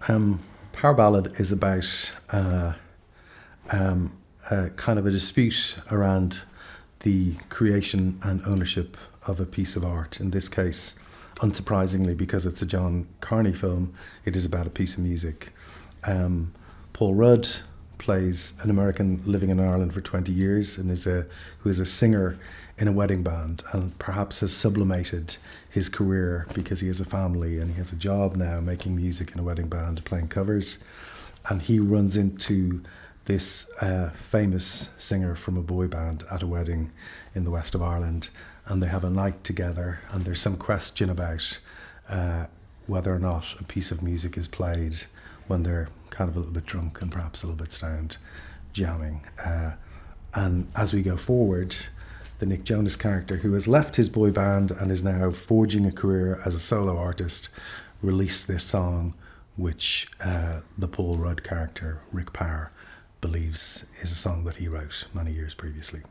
Power Ballad is about kind of a dispute around the creation and ownership of a piece of art. In this case, unsurprisingly, because it's a John Carney film, it is about a piece of music. Paul Rudd plays an American living in Ireland for 20 years and who is a singer in a wedding band, and perhaps has sublimated his career because he has a family and he has a job now making music in a wedding band, playing covers. And he runs into this famous singer from a boy band at a wedding in the west of Ireland, and they have a night together, and there's some question about whether or not a piece of music is played when they're kind of a little bit drunk and perhaps a little bit stoned, jamming. And as we go forward, the Nick Jonas character, who has left his boy band and is now forging a career as a solo artist, released this song, which the Paul Rudd character, Rick Power, believes is a song that he wrote many years previously.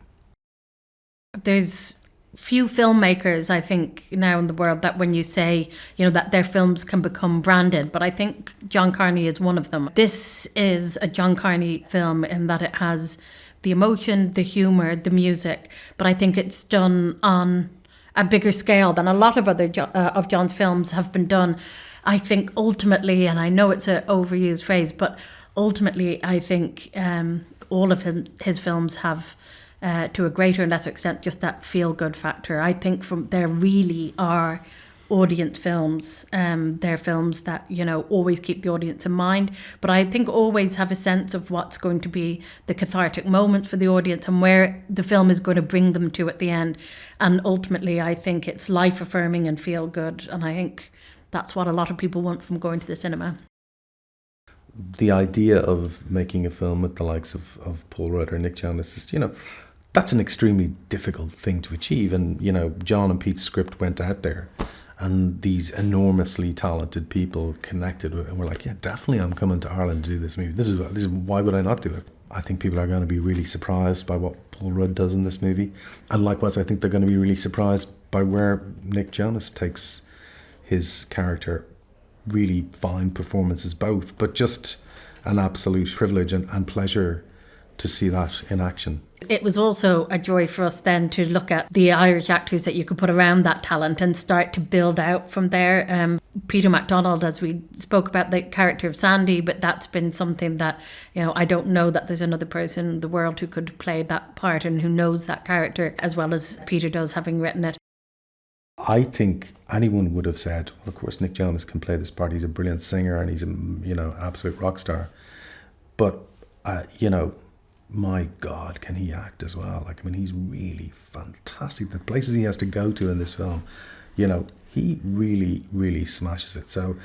There's few filmmakers, I think, now in the world that when you say, that their films can become branded, but I think John Carney is one of them. This is a John Carney film in that it has the emotion, the humour, the music, but I think it's done on a bigger scale than a lot of other of John's films have been done. I think ultimately, and I know it's an overused phrase, but ultimately I think all of his films have to a greater and lesser extent just that feel-good factor. I think there really are audience films. They're films that, always keep the audience in mind, but I think always have a sense of what's going to be the cathartic moment for the audience and where the film is going to bring them to at the end. And ultimately, I think it's life-affirming and feel-good, and I think that's what a lot of people want from going to the cinema. The idea of making a film with the likes of Paul Rudd or Nick Jonas is, that's an extremely difficult thing to achieve. And, John and Pete's script went out there and these enormously talented people connected with it and were like, yeah, definitely I'm coming to Ireland to do this movie. This is why would I not do it? I think people are going to be really surprised by what Paul Rudd does in this movie. And likewise, I think they're going to be really surprised by where Nick Jonas takes his character. Really fine performances both, but just an absolute privilege and pleasure to see that in action. It was also a joy for us then to look at the Irish actors that you could put around that talent and start to build out from there. Peter MacDonald, as we spoke about the character of Sandy, but that's been something that, I don't know that there's another person in the world who could play that part and who knows that character as well as Peter does, having written it. I think anyone would have said, well, of course, Nick Jonas can play this part. He's a brilliant singer and he's a, absolute rock star. But, my God, can he act as well? He's really fantastic. The places he has to go to in this film, he really, really smashes it. So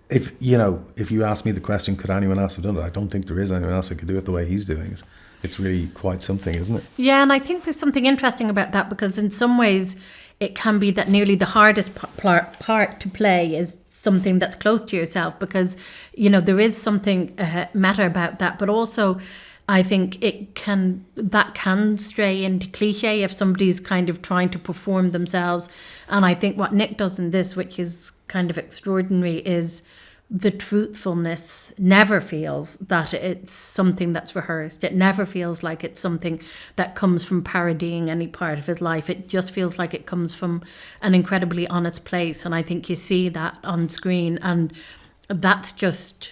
if you ask me the question, could anyone else have done it? I don't think there is anyone else who could do it the way he's doing it. It's really quite something, isn't it? Yeah, and I think there's something interesting about that because in some ways it can be that nearly the hardest part to play is something that's close to yourself because, there is something meta about that, but also I think that can stray into cliche if somebody's kind of trying to perform themselves. And I think what Nick does in this, which is kind of extraordinary, is the truthfulness never feels that it's something that's rehearsed. It never feels like it's something that comes from parodying any part of his life. It just feels like it comes from an incredibly honest place. And I think you see that on screen, and that's just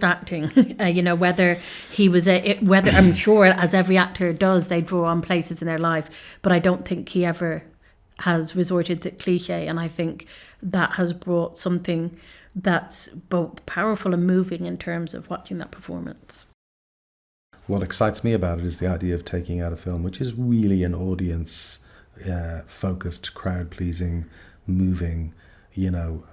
acting. Whether he was whether I'm sure, as every actor does, they draw on places in their life, but I don't think he ever has resorted to cliche. And I think that has brought something that's both powerful and moving in terms of watching that performance. What excites me about it is the idea of taking out a film which is really an audience focused, crowd-pleasing, moving,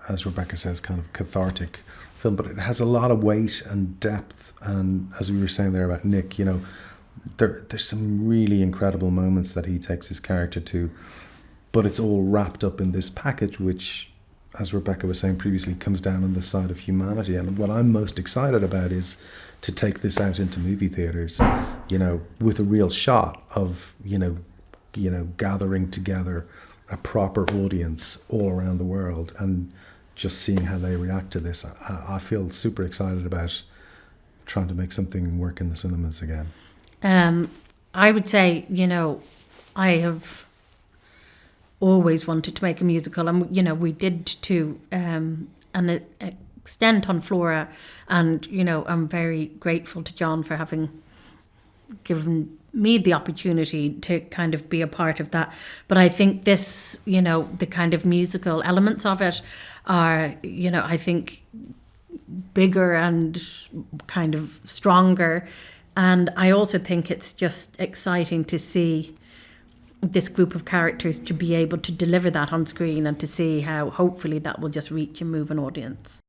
as Rebecca says, kind of cathartic film, but it has a lot of weight and depth. And as we were saying there about Nick, there's some really incredible moments that he takes his character to, but it's all wrapped up in this package which, as Rebecca was saying previously, comes down on the side of humanity. And what I'm most excited about is to take this out into movie theatres, with a real shot of, gathering together a proper audience all around the world and just seeing how they react to this. I feel super excited about trying to make something work in the cinemas again. I would say, I have always wanted to make a musical, and we did to an extent on Flora, and I'm very grateful to John for having given me the opportunity to kind of be a part of that. But I think this, the kind of musical elements of it are, I think bigger and kind of stronger. And I also think it's just exciting to see this group of characters to be able to deliver that on screen, and to see how hopefully that will just reach and move an audience.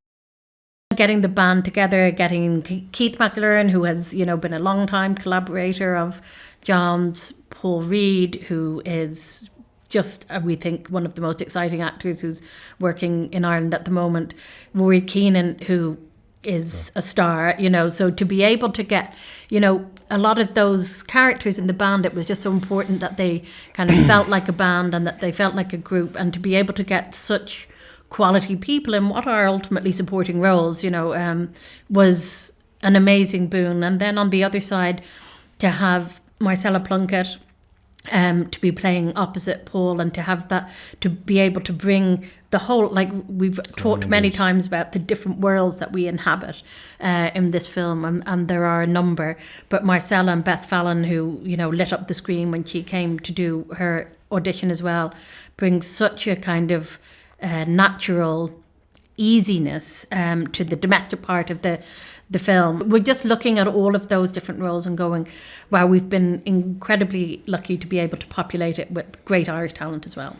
Getting the band together, getting Keith McLaren, who has, been a long time collaborator of John's, Paul Reed, who is just, we think, one of the most exciting actors who's working in Ireland at the moment, Rory Keenan, who is a star, so to be able to get, a lot of those characters in the band, it was just so important that they kind of felt like a band and that they felt like a group, and to be able to get such quality people in what are ultimately supporting roles, was an amazing boon. And then on the other side, to have Marcella Plunkett to be playing opposite Paul, and to have that, to be able to bring the whole, like we've talked many times about the different worlds that we inhabit in this film, and there are a number, but Marcella and Beth Fallon, who lit up the screen when she came to do her audition as well, brings such a kind of natural easiness to the domestic part of the film. We're just looking at all of those different roles and going, wow, we've been incredibly lucky to be able to populate it with great Irish talent as well.